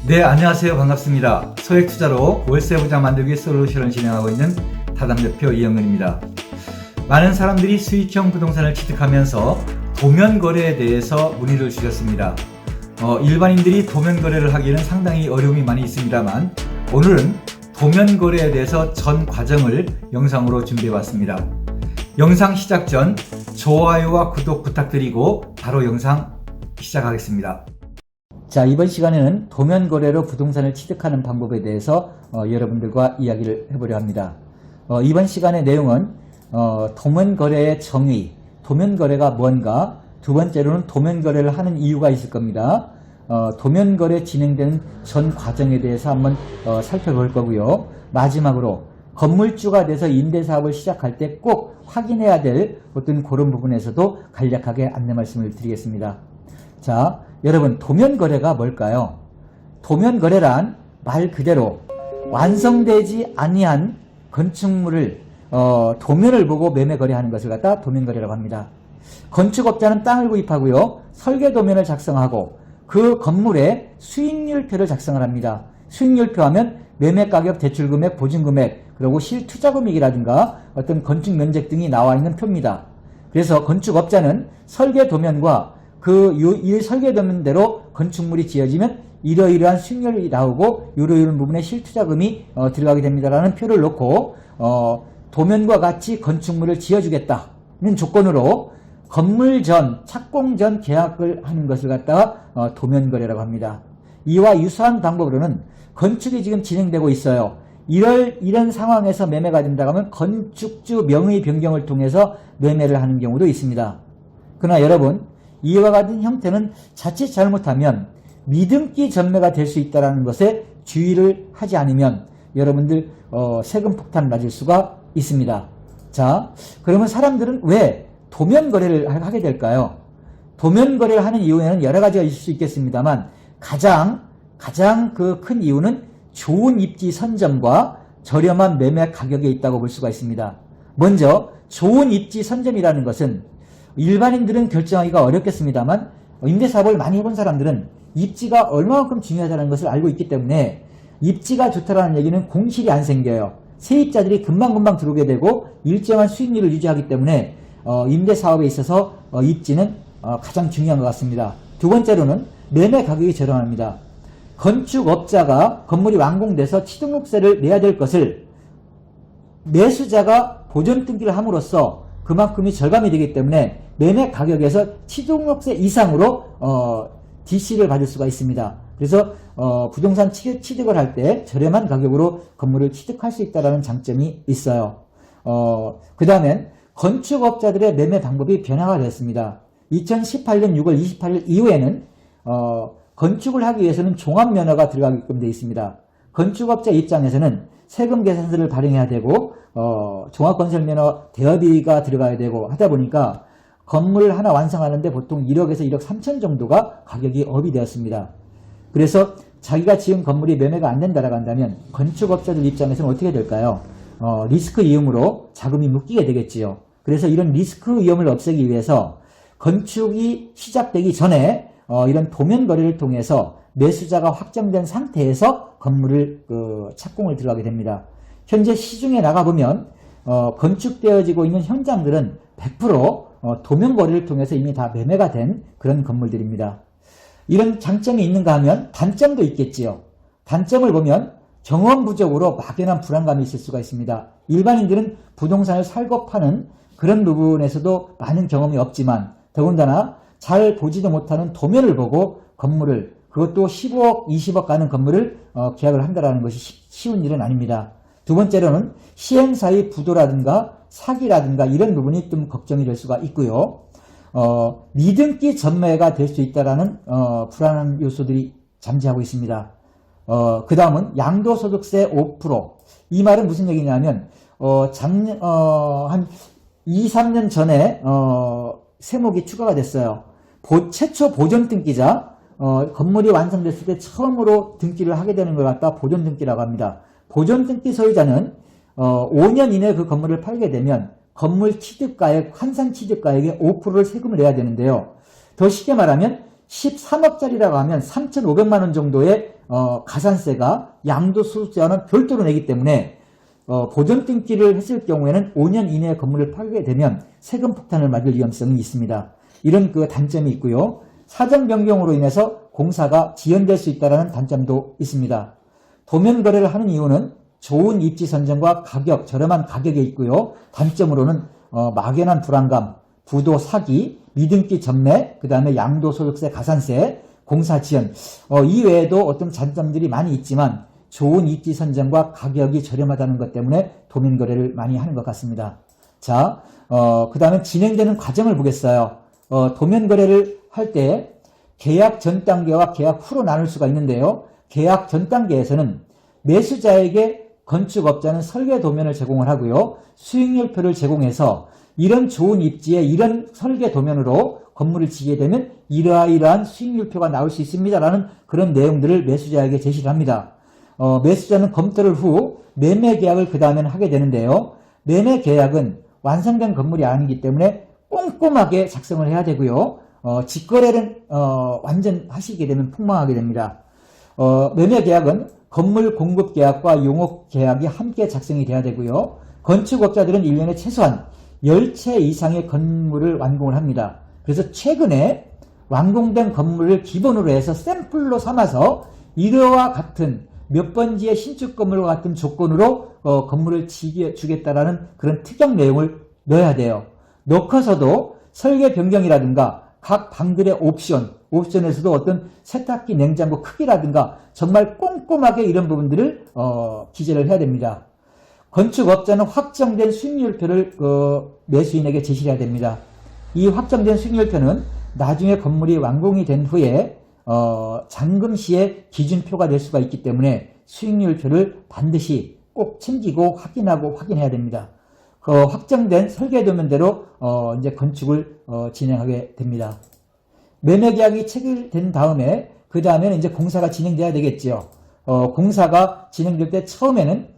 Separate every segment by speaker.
Speaker 1: 네, 안녕하세요. 반갑습니다. 소액 투자로 월세 부자 만들기 솔루션을 진행하고 있는 다담 대표 이영근입니다. 많은 사람들이 수익형 부동산을 취득하면서 도면 거래에 대해서 문의를 주셨습니다. 일반인들이 도면 거래를 하기에는 상당히 어려움이 많이 있습니다만 오늘은 도면 거래에 대해서 전 과정을 영상으로 준비해 왔습니다. 영상 시작 전 좋아요와 구독 부탁드리고 바로 영상 시작하겠습니다. 자, 이번 시간에는 도면 거래로 부동산을 취득하는 방법에 대해서 여러분들과 이야기를 해보려 합니다. 이번 시간의 내용은 도면 거래의 정의, 도면 거래가 뭔가, 두 번째로는 도면 거래를 하는 이유가 있을 겁니다. 도면 거래 진행되는 전 과정에 대해서 한번 살펴볼 거고요. 마지막으로 건물주가 돼서 임대사업을 시작할 때 꼭 확인해야 될 어떤 그런 부분에서도 간략하게 안내 말씀을 드리겠습니다. 자, 여러분, 도면 거래가 뭘까요? 도면 거래란 말 그대로 완성되지 아니한 건축물을 도면을 보고 매매 거래하는 것을 갖다 도면 거래라고 합니다. 건축업자는 땅을 구입하고요, 설계 도면을 작성하고 그 건물의 수익률표를 작성을 합니다. 수익률표 하면 매매 가격, 대출 금액, 보증 금액, 그리고 실투자 금액이라든가 어떤 건축 면적 등이 나와 있는 표입니다. 그래서 건축업자는 설계 도면과 이 설계 도면대로 건축물이 지어지면 이러이러한 수익률이 나오고 이러이러한 부분에 실투자금이 들어가게 됩니다라는 표를 놓고 도면과 같이 건축물을 지어주겠다는 조건으로 건물 전, 착공 전 계약을 하는 것을 갖다가 도면 거래라고 합니다. 이와 유사한 방법으로는 건축이 지금 진행되고 있어요. 이런 상황에서 매매가 된다고 하면 건축주 명의 변경을 통해서 매매를 하는 경우도 있습니다. 그러나 여러분, 이와 같은 형태는 자칫 잘못하면 미등기 전매가 될 수 있다는 것에 주의를 하지 않으면 여러분들 세금 폭탄을 맞을 수가 있습니다. 자, 그러면 사람들은 왜 도면 거래를 하게 될까요? 도면 거래를 하는 이유에는 여러 가지가 있을 수 있겠습니다만 가장 그 큰 이유는 좋은 입지 선점과 저렴한 매매 가격에 있다고 볼 수가 있습니다. 먼저 좋은 입지 선점이라는 것은 일반인들은 결정하기가 어렵겠습니다만 임대사업을 많이 해본 사람들은 입지가 얼마만큼 중요하다는 것을 알고 있기 때문에 입지가 좋다라는 얘기는 공실이 안 생겨요. 세입자들이 금방금방 들어오게 되고 일정한 수익률을 유지하기 때문에 임대사업에 있어서 입지는 가장 중요한 것 같습니다. 두 번째로는 매매 가격이 저렴합니다. 건축업자가 건물이 완공돼서 취등록세를 내야 될 것을 매수자가 보존 등기를 함으로써 그만큼이 절감이 되기 때문에 매매 가격에서 취등록세 이상으로 DC를 받을 수가 있습니다. 그래서 부동산 취득을 할 때 저렴한 가격으로 건물을 취득할 수 있다는 장점이 있어요. 그 다음엔 건축업자들의 매매 방법이 변화가 됐습니다. 2018년 6월 28일 이후에는 건축을 하기 위해서는 종합면허가 들어가게끔 되어 있습니다. 건축업자 입장에서는 세금 계산서를 발행해야 되고 종합건설면허 대여비가 들어가야 되고 하다 보니까 건물을 하나 완성하는데 보통 1억에서 1억 3천 정도가 가격이 업이 되었습니다. 그래서 자기가 지은 건물이 매매가 안 된다라고 한다면 건축업자들 입장에서는 어떻게 될까요? 리스크 위험으로 자금이 묶이게 되겠지요. 그래서 이런 리스크 위험을 없애기 위해서 건축이 시작되기 전에 이런 도면 거래를 통해서 매수자가 확정된 상태에서 건물을 착공을 들어가게 됩니다. 현재 시중에 나가보면 건축되어지고 있는 현장들은 100% 도면 거래를 통해서 이미 다 매매가 된 그런 건물들입니다. 이런 장점이 있는가 하면 단점도 있겠지요. 단점을 보면 경험 부족으로 막연한 불안감이 있을 수가 있습니다. 일반인들은 부동산을 살고 파는 그런 부분에서도 많은 경험이 없지만 더군다나 잘 보지도 못하는 도면을 보고 건물을, 그것도 15억, 20억 가는 건물을 계약을 한다는 것이 쉬운 일은 아닙니다. 두 번째로는 시행사의 부도라든가 사기라든가 이런 부분이 좀 걱정이 될 수가 있고요. 미등기 전매가 될 수 있다는 불안한 요소들이 잠재하고 있습니다. 그 다음은 양도소득세 5%. 이 말은 무슨 얘기냐면 한 2, 3년 전에 세목이 추가가 됐어요. 최초 보존 등기자, 건물이 완성됐을 때 처음으로 등기를 하게 되는 걸 갖다 보존 등기라고 합니다. 보존 등기 소유자는 5년 이내에 그 건물을 팔게 되면 건물 취득가액, 환산 취득가액의 5%를 세금을 내야 되는데요. 더 쉽게 말하면 13억짜리라고 하면 3,500만 원 정도의 가산세가 양도소득세와는 별도로 내기 때문에 보존등기를 했을 경우에는 5년 이내에 건물을 팔게 되면 세금 폭탄을 맞을 위험성이 있습니다. 이런 그 단점이 있고요. 사정 변경으로 인해서 공사가 지연될 수 있다는 단점도 있습니다. 도면 거래를 하는 이유는 좋은 입지 선정과 가격, 저렴한 가격에 있고요. 단점으로는 막연한 불안감, 부도 사기, 미등기 전매, 그 다음에 양도소득세, 가산세, 공사 지연, 이 외에도 어떤 장점들이 많이 있지만 좋은 입지 선정과 가격이 저렴하다는 것 때문에 도면 거래를 많이 하는 것 같습니다. 자, 그 다음에 진행되는 과정을 보겠어요. 도면 거래를 할 때 계약 전 단계와 계약 후로 나눌 수가 있는데요. 계약 전 단계에서는 매수자에게 건축업자는 설계 도면을 제공을 하고요. 수익률표를 제공해서 이런 좋은 입지에 이런 설계 도면으로 건물을 지게 되면 이러한 수익률표가 나올 수 있습니다라는 그런 내용들을 매수자에게 제시를 합니다. 매수자는 검토를 후 매매 계약을 그 다음에는 하게 되는데요. 매매 계약은 완성된 건물이 아니기 때문에 꼼꼼하게 작성을 해야 되고요. 직거래는 완전 하시게 되면 폭망하게 됩니다. 매매 계약은 건물 공급 계약과 용역 계약이 함께 작성이 돼야 되고요. 건축업자들은 1년에 최소한 10채 이상의 건물을 완공을 합니다. 그래서 최근에 완공된 건물을 기본으로 해서 샘플로 삼아서 이러와 같은 몇 번지의 신축 건물과 같은 조건으로 건물을 주겠다라는 그런 특약 내용을 넣어야 돼요. 넣고서도 설계 변경이라든가 각 방들의 옵션에서도 어떤 세탁기, 냉장고 크기라든가 정말 꼼꼼하게 이런 부분들을 기재를 해야 됩니다. 건축업자는 확정된 수익률표를 매수인에게 제시를 해야 됩니다. 이 확정된 수익률표는 나중에 건물이 완공이 된 후에 잔금 시의 기준표가 될 수가 있기 때문에 수익률표를 반드시 꼭 챙기고 확인해야 됩니다. 확정된 설계도면대로 이제 건축을 진행하게 됩니다. 매매 계약이 체결된 다음에 그 다음에는 이제 공사가 진행돼야 되겠죠. 공사가 진행될 때 처음에는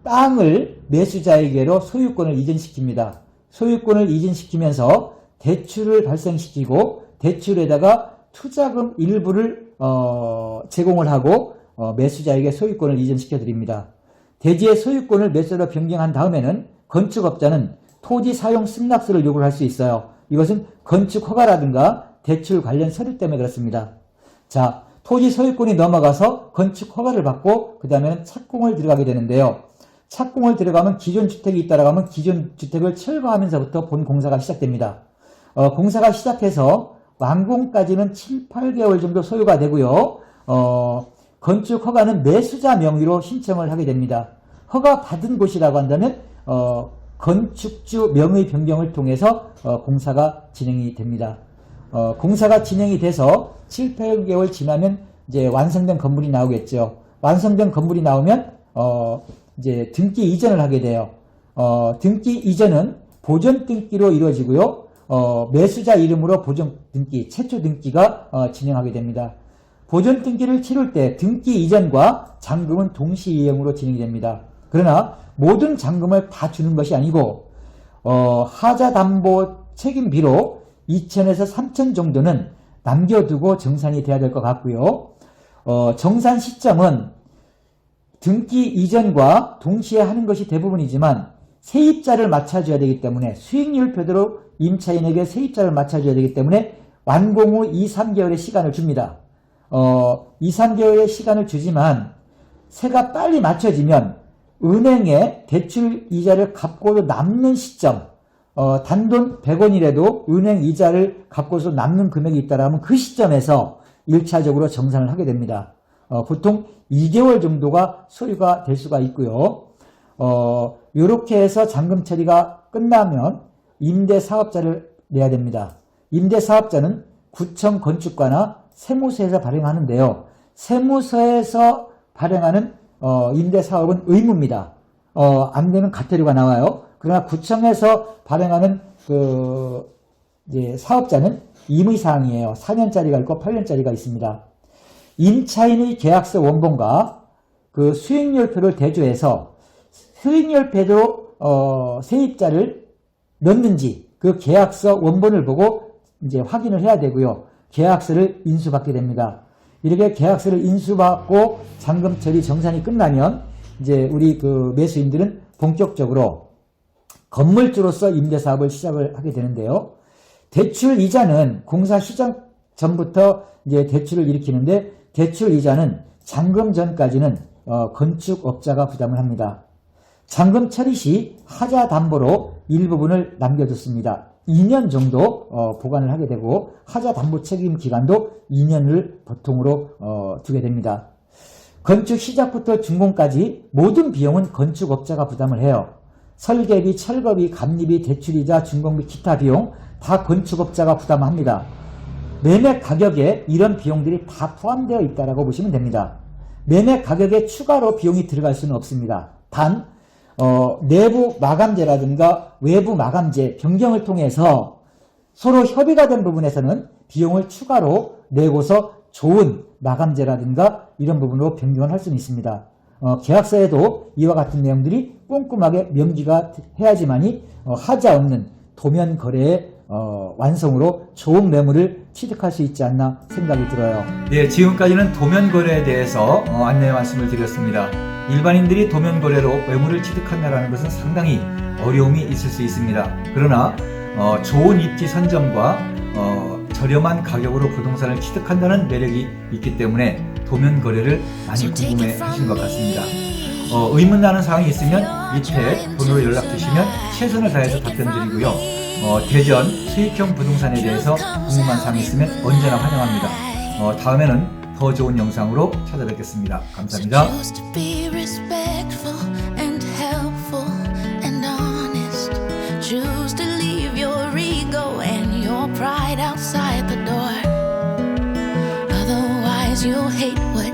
Speaker 1: 땅을 매수자에게로 소유권을 이전시킵니다. 소유권을 이전시키면서 대출을 발생시키고 대출에다가 투자금 일부를 제공을 하고 매수자에게 소유권을 이전시켜 드립니다. 대지의 소유권을 매수로 변경한 다음에는 건축업자는 토지 사용 승낙서를 요구를 할 수 있어요. 이것은 건축 허가라든가 대출 관련 서류 때문에 그렇습니다. 자, 토지 소유권이 넘어가서 건축 허가를 받고 그 다음에는 착공을 들어가게 되는데요. 착공을 들어가면 기존 주택이 있다라고 하면 기존 주택을 철거하면서부터 본 공사가 시작됩니다. 공사가 시작해서 완공까지는 7, 8개월 정도 소요가 되고요. 건축 허가는 매수자 명의로 신청을 하게 됩니다. 허가 받은 곳이라고 한다면 건축주 명의 변경을 통해서 공사가 진행이 됩니다. 공사가 진행이 돼서 7, 8개월 지나면 이제 완성된 건물이 나오겠죠. 완성된 건물이 나오면 이제 등기 이전을 하게 돼요. 등기 이전은 보존 등기로 이루어지고요. 매수자 이름으로 보존 등기, 최초 등기가 진행하게 됩니다. 보존 등기를 치를 때 등기 이전과 잔금은 동시 이행으로 진행이 됩니다. 그러나 모든 잔금을 다 주는 것이 아니고 하자 담보 책임비로 2천에서 3천 정도는 남겨두고 정산이 돼야 될 것 같고요. 정산 시점은 등기 이전과 동시에 하는 것이 대부분이지만 세입자를 맞춰줘야 되기 때문에 수익률표대로 임차인에게 세입자를 맞춰줘야 되기 때문에 완공 후 2, 3개월의 시간을 줍니다. 2, 3개월의 시간을 주지만 세가 빨리 맞춰지면 은행에 대출 이자를 갚고도 남는 시점, 단돈 100원이라도 은행 이자를 갚고서 남는 금액이 있다라면 그 시점에서 1차적으로 정산을 하게 됩니다. 보통 2개월 정도가 소요가 될 수가 있고요. 이렇게 해서 잔금 처리가 끝나면 임대사업자를 내야 됩니다. 임대사업자는 구청 건축과나 세무서에서 발행하는데요. 세무서에서 발행하는 임대사업은 의무입니다. 안 되면 과태료가 나와요. 그러나 구청에서 발행하는 이제 사업자는 임의사항이에요. 4년짜리가 있고 8년짜리가 있습니다. 임차인의 계약서 원본과 그 수익률표를 대조해서 수익률표도 세입자를 넣는지 그 계약서 원본을 보고 이제 확인을 해야 되고요. 계약서를 인수받게 됩니다.
Speaker 2: 이렇게 계약서를 인수받고 잔금 처리 정산이 끝나면 이제 우리 그 매수인들은 본격적으로 건물주로서 임대사업을 시작을 하게 되는데요. 대출 이자는 공사 시작 전부터 이제 대출을 일으키는데 대출 이자는 잔금 전까지는 건축업자가 부담을 합니다. 잔금 처리 시 하자 담보로 일부분을 남겨뒀습니다. 2년 정도 보관을 하게 되고 하자 담보 책임 기간도 2년을 보통으로 두게 됩니다. 건축 시작부터 준공까지 모든 비용은 건축업자가 부담을 해요. 설계비, 철거비, 감리비, 대출이자, 준공비, 기타 비용 다 건축업자가 부담합니다. 매매 가격에 이런 비용들이 다 포함되어 있다고 보시면 됩니다. 매매 가격에 추가로 비용이 들어갈 수는 없습니다. 단 내부 마감재라든가 외부 마감재 변경을 통해서 서로 협의가 된 부분에서는 비용을 추가로 내고서 좋은 마감재라든가 이런 부분으로 변경을 할 수는 있습니다. 계약서에도 이와 같은 내용들이 꼼꼼하게 명기가 해야지만이 하자 없는 도면 거래의 완성으로 좋은 매물을 취득할 수 있지 않나 생각이 들어요.
Speaker 1: 네, 지금까지는 도면 거래에 대해서 안내 말씀을 드렸습니다. 일반인들이 도면 거래로 매물을 취득한다는 것은 상당히 어려움이 있을 수 있습니다. 그러나 좋은 입지 선점과 저렴한 가격으로 부동산을 취득한다는 매력이 있기 때문에 도면 거래를 많이 궁금해 하신 것 같습니다. 의문 나는 사항이 있으면 밑에 번호로 연락 주시면 최선을 다해서 답변 드리고요. 대전 수익형 부동산에 대해서 궁금한 사항이 있으면 언제나 환영합니다. 다음에는 더 좋은 영상으로 찾아뵙겠습니다. 감사합니다.
Speaker 3: Choose to leave your ego and your pride outside the door. Otherwise, you'll hate what